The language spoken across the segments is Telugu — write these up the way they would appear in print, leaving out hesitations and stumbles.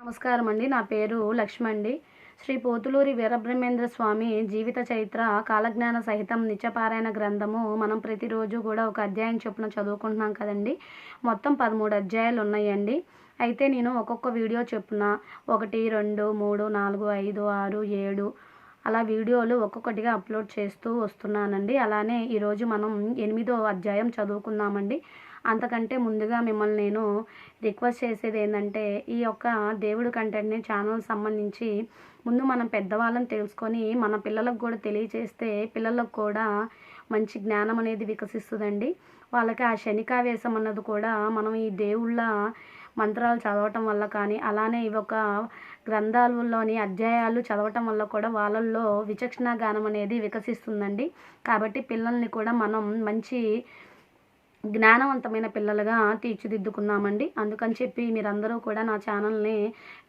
నమస్కారం అండి. నా పేరు లక్ష్మి అండి. శ్రీ పోతులూరి వీరబ్రహ్మేంద్ర స్వామి జీవిత చరిత్ర కాలజ్ఞాన సహితం నిత్యపారాయణ గ్రంథము మనం ప్రతిరోజు కూడా ఒక అధ్యాయం చొప్పున చదువుకుంటున్నాం కదండి. మొత్తం 13 అధ్యాయాలు ఉన్నాయండి. అయితే నేను ఒక్కొక్క వీడియో చొప్పున 1, 2, 3, 4, 5, 6, 7 అలా వీడియోలు ఒక్కొక్కటిగా అప్లోడ్ చేస్తూ వస్తున్నానండి. అలానే ఈరోజు మనం 8వ అధ్యాయం చదువుకుందామండి. అంతకంటే ముందుగా మిమ్మల్ని నేను రిక్వెస్ట్ చేసేది ఏంటంటే, ఈ యొక్క దేవుడి కంటెంట్ని ఛానల్ సంబంధించి ముందు మనం పెద్దవాళ్ళని తెలుసుకొని మన పిల్లలకు కూడా తెలియచేస్తే పిల్లలకు కూడా మంచి జ్ఞానం అనేది వికసిస్తుందండి. వాళ్ళకి ఆ శనికావేశం అన్నది కూడా మనం ఈ దేవుళ్ళ మంత్రాలు చదవటం వల్ల కానీ, అలానే ఇవి ఒక గ్రంథాలలోని అధ్యాయాలు చదవటం వల్ల కూడా వాళ్ళల్లో విచక్షణ జ్ఞానం అనేది వికసిస్తుందండి. కాబట్టి పిల్లల్ని కూడా మనం మంచి జ్ఞానవంతమైన పిల్లలుగా తీర్చిదిద్దుకుందామండి. అందుకని చెప్పి మీరందరూ కూడా నా ఛానల్ని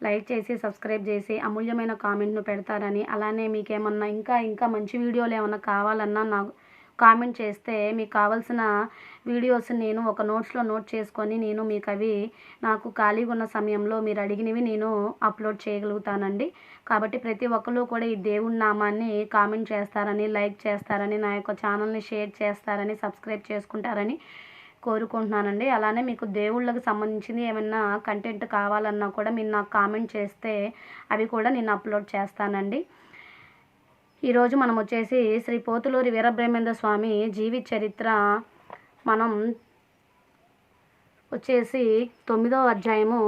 లైక్ చేసి సబ్స్క్రైబ్ చేసి అమూల్యమైన కామెంట్ను పెడతారని, అలానే మీకేమన్నా ఇంకా మంచి వీడియోలు ఏమన్నా కావాలన్నా నాకు కామెంట్ చేస్తే మీకు కావాల్సిన వీడియోస్ నేను ఒక నోట్స్లో నోట్ చేసుకొని నేను మీకు అవి నాకు ఖాళీగా ఉన్న సమయంలో మీరు అడిగినవి నేను అప్లోడ్ చేయగలుగుతానండి. కాబట్టి ప్రతి ఒక్కరు కూడా ఈ దేవుడి నామాన్ని కామెంట్ చేస్తారని, లైక్ చేస్తారని, నా యొక్క ఛానల్ని షేర్ చేస్తారని, సబ్స్క్రైబ్ చేసుకుంటారని కోరుకుంటున్నానండి. అలానే మీకు దేవుళ్ళకి సంబంధించింది ఏమైనా కంటెంట్ కావాలన్నా కూడా మీరు నాకు కామెంట్ చేస్తే అవి కూడా నేను అప్లోడ్ చేస్తానండి. ఈరోజు మనం వచ్చేసి శ్రీ పోతులూరి వీరబ్రహ్మేంద్ర స్వామి జీవిత చరిత్ర మనం వచ్చేసి 9వ అధ్యాయము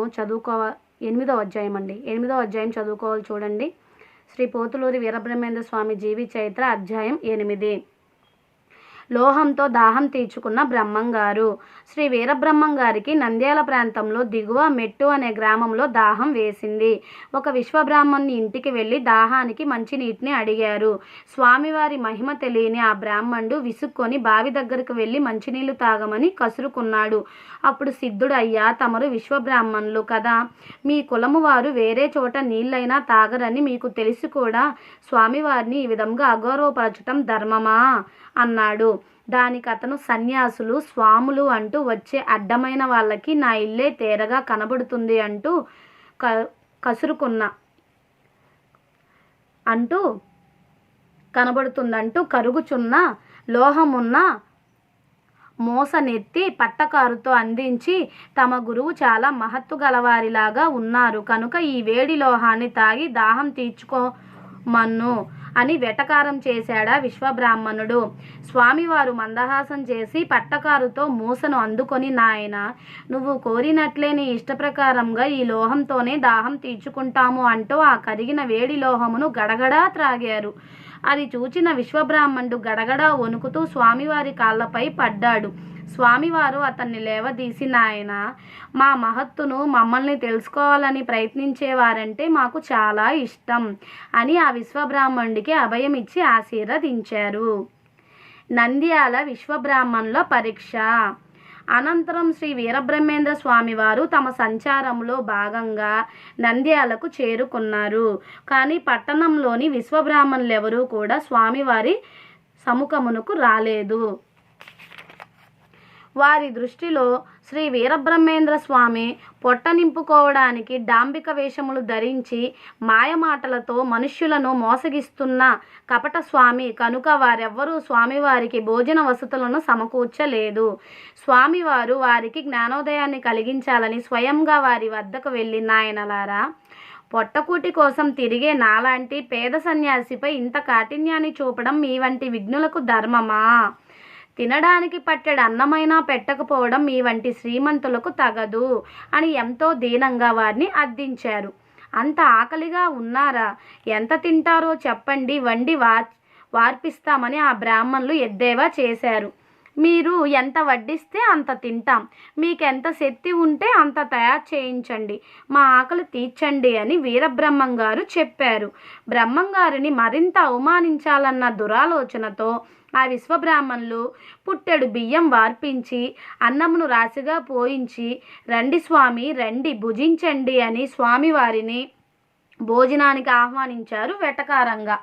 8వ అధ్యాయం అండి. 8వ అధ్యాయం చదువుకోవాలి చూడండి. శ్రీ పోతులూరి వీరబ్రహ్మేంద్ర స్వామి జీవిత చరిత్ర అధ్యాయం 8. లోహంతో దాహం తీర్చుకున్న బ్రహ్మంగారు. శ్రీ వీరబ్రహ్మంగారికి నంద్యాల ప్రాంతంలో దిగువ మెట్టు అనే గ్రామంలో దాహం వేసింది. ఒక విశ్వబ్రాహ్మణుని ఇంటికి వెళ్ళి దాహానికి మంచినీటిని అడిగారు. స్వామివారి మహిమ తెలియని ఆ బ్రాహ్మణుడు విసుక్కొని బావి దగ్గరకు వెళ్ళి మంచినీళ్లు తాగమని కసురుకున్నాడు. అప్పుడు సిద్ధుడు, అయ్యా, తమరు విశ్వబ్రాహ్మణులు కదా, మీ కులము వారు వేరే చోట నీళ్ళైనా తాగరని మీకు తెలిసి కూడా స్వామివారిని ఈ విధంగా అగౌరవపరచటం ధర్మమా అన్నాడు. దానికి అతను, సన్యాసులు స్వాములు అంటూ వచ్చే అడ్డమైన వాళ్ళకి నా ఇల్లే తేరగా కనబడుతుంది అంటూ కనబడుతుందంటూ కరుగుచున్న లోహమున్న మోసనెత్తి పట్టకారుతో అందించి, తమ గురువు చాలా మహత్తు గలవారిలాగా ఉన్నారు కనుక ఈ వేడి లోహాన్ని తాగి దాహం తీర్చుకోమన్ను అని వెటకారం చేశాడా విశ్వబ్రాహ్మణుడు. స్వామివారు మందహాసం చేసి పట్టకారుతో మూసను అందుకొని, నాయన, నువ్వు కోరినట్లే నీ ఇష్టప్రకారంగా ఈ లోహంతోనే దాహం తీర్చుకుంటాము అంటూ ఆ కరిగిన వేడి లోహమును గడగడా త్రాగారు. అది చూచిన విశ్వబ్రాహ్మణుడు గడగడా వణుకుతూ స్వామివారి కాళ్ళపై పడ్డాడు. స్వామివారు అతన్ని లేవదీసి, నాయన, మా మహత్తును మమ్మల్ని తెలుసుకోవాలని ప్రయత్నించేవారంటే మాకు చాలా ఇష్టం అని ఆ విశ్వబ్రాహ్మణుడికి అభయం ఇచ్చి ఆశీర్వదించారు. నంద్యాల విశ్వబ్రాహ్మణుల పరీక్ష. అనంతరం శ్రీ వీరబ్రహ్మేంద్ర స్వామివారు తమ సంచారంలో భాగంగా నంద్యాలకు చేరుకున్నారు. కానీ పట్టణంలోని విశ్వబ్రాహ్మణులెవరూ కూడా స్వామివారి సముఖమునకు రాలేదు. వారి దృష్టిలో శ్రీ వీరబ్రహ్మేంద్ర స్వామి పొట్ట నింపుకోవడానికి డాంబిక వేషములు ధరించి మాయమాటలతో మనుష్యులను మోసగిస్తున్న కపట స్వామి కనుక వారెవ్వరూ స్వామివారికి భోజన వసతులను సమకూర్చలేదు. స్వామివారు వారికి జ్ఞానోదయాన్ని కలిగించాలని స్వయంగా వారి వద్దకు వెళ్ళి, నాయనలారా, పొట్టకూటి కోసం తిరిగే నాలాంటి పేద సన్యాసిపై ఇంత కాఠిన్యాన్ని చూపడం మీ వంటి విఘ్నులకు ధర్మమా? తినడానికి పట్టెడు అన్నమైనా పెట్టకపోవడం మీ వంటి శ్రీమంతులకు తగదు అని ఎంతో దీనంగా వారిని అర్థించారు. అంత ఆకలిగా ఉన్నారా? ఎంత తింటారో చెప్పండి, వండి వార్పిస్తామని ఆ బ్రాహ్మణులు ఎద్దేవా చేశారు. మీరు ఎంత వడ్డిస్తే అంత తింటాం, మీకెంత శక్తి ఉంటే అంత తయారు చేయించండి, మా ఆకలి తీర్చండి అని వీరబ్రహ్మంగారు చెప్పారు. బ్రహ్మంగారిని మరింత అవమానించాలన్న దురాలోచనతో ఆ విశ్వబ్రాహ్మణులు పుట్టెడు బియ్యం వార్పించి అన్నమును రాశిగా పోయించి, రండి స్వామి, రండి, భుజించండి అని స్వామివారిని భోజనానికి ఆహ్వానించారు వెటకారంగా.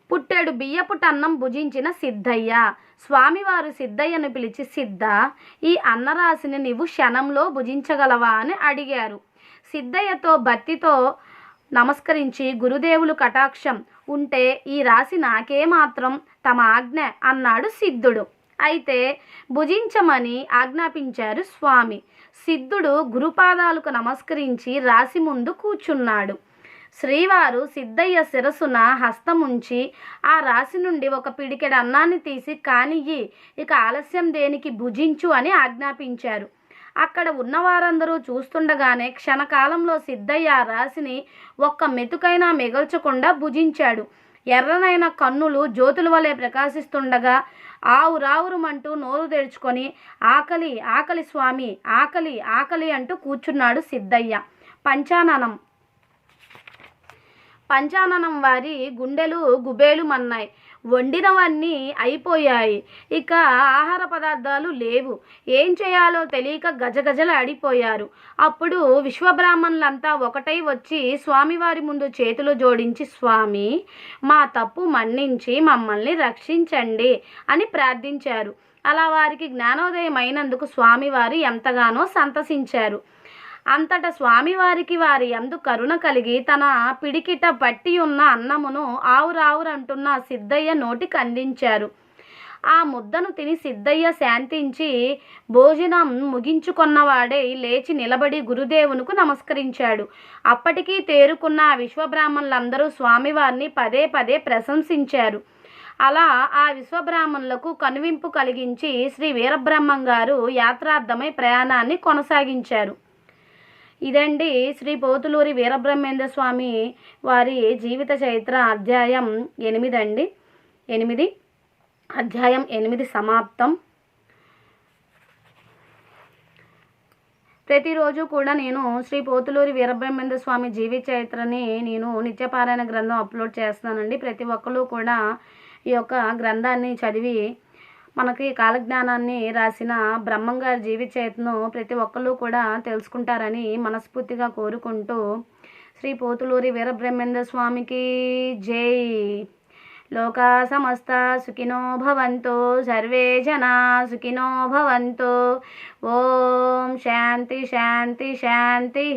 పుట్టెడు బియ్యపుటన్నం భుజించిన సిద్ధయ్య. స్వామివారు సిద్ధయ్యను పిలిచి, సిద్ధ, ఈ అన్నరాశిని నీవు క్షణంలో భుజించగలవా అని అడిగారు. సిద్ధయ్యతో భక్తితో నమస్కరించి గురుదేవులు కటాక్షం ఉంటే ఈ రాశి నాకే మాత్రం తమ ఆజ్ఞ అన్నాడు సిద్ధుడు. అయితే భుజించమని ఆజ్ఞాపించారు స్వామి. సిద్ధుడు గురుపాదాలకు నమస్కరించి రాశి ముందు కూర్చున్నాడు. శ్రీవారు సిద్ధయ్య శిరసున హస్తముంచి ఆ రాశి నుండి ఒక పిడికెడు అన్నాన్ని తీసి కానియ్యి, ఇక ఆలస్యం దేనికి, భుజించు అని ఆజ్ఞాపించారు. అక్కడ ఉన్నవారందరూ చూస్తుండగానే క్షణకాలంలో సిద్ధయ్య ఆ రాశిని ఒక్క మెతుకైనా మిగల్చకుండా భుజించాడు. ఎర్రనైన కన్నులు జ్యోతుల వలె ప్రకాశిస్తుండగా ఆవురావురుమంటూ నోరు తెరుచుకొని ఆకలి ఆకలి స్వామి, ఆకలి ఆకలి అంటూ కూర్చున్నాడు సిద్ధయ్య. పంచాననం వారి గుండెలు గుబేలుమన్నాయి. వండినవన్నీ అయిపోయాయి. ఇక ఆహార పదార్థాలు లేవు. ఏం చేయాలో తెలియక గజగజలాడిపోయారు. అప్పుడు విశ్వబ్రాహ్మణులంతా ఒకటై వచ్చి స్వామివారి ముందు చేతులు జోడించి, స్వామి, మా తప్పు మన్నించి మమ్మల్ని రక్షించండి అని ప్రార్థించారు. అలా వారికి జ్ఞానోదయం అయినందుకు స్వామివారు ఎంతగానో సంతసించారు. అంతటా స్వామివారికి వారి యందు కరుణ కలిగి తన పిడికిట పట్టి ఉన్న అన్నమును ఆవురావురంటున్న సిద్ధయ్య నోటికి అందించారు. ఆ ముద్దను తిని సిద్ధయ్య శాంతించి భోజనం ముగించుకొన్నవాడే లేచి నిలబడి గురుదేవునికి నమస్కరించాడు. అప్పటికీ తేరుకున్న విశ్వబ్రాహ్మణులందరూ స్వామివారిని పదే పదే ప్రశంసించారు. అలా ఆ విశ్వబ్రాహ్మణులకు కనువింపు కలిగించి శ్రీ వీరబ్రహ్మం గారు యాత్రార్థమై ప్రయాణాన్ని కొనసాగించారు. ఇదండి శ్రీ పోతులూరి వీరబ్రహ్మేంద్ర స్వామి వారి జీవిత చరిత్ర అధ్యాయం 8 అండి. 8 అధ్యాయం 8 సమాప్తం. ప్రతిరోజు కూడా నేను శ్రీ పోతులూరి వీరబ్రహ్మేంద్ర స్వామి జీవిత చరిత్రని నేను నిత్యపారాయణ గ్రంథం అప్లోడ్ చేస్తానండి. ప్రతి ఒక్కరు కూడా ఈ యొక్క గ్రంథాన్ని చదివి మనకి కాలజ్ఞానాన్ని రాసిన బ్రహ్మంగారి జీవిత చరిత్రను ప్రతి ఒక్కరు కూడా తెలుసుకుంటారని మనస్ఫూర్తిగా కోరుకుంటూ శ్రీ పోతులూరి వీరబ్రహ్మేంద్ర స్వామికి జై. లోకా సమస్త సుఖినో భవంతు, సర్వే జనా సుఖినో భవంతు. ఓం శాంతి శాంతి శాంతి.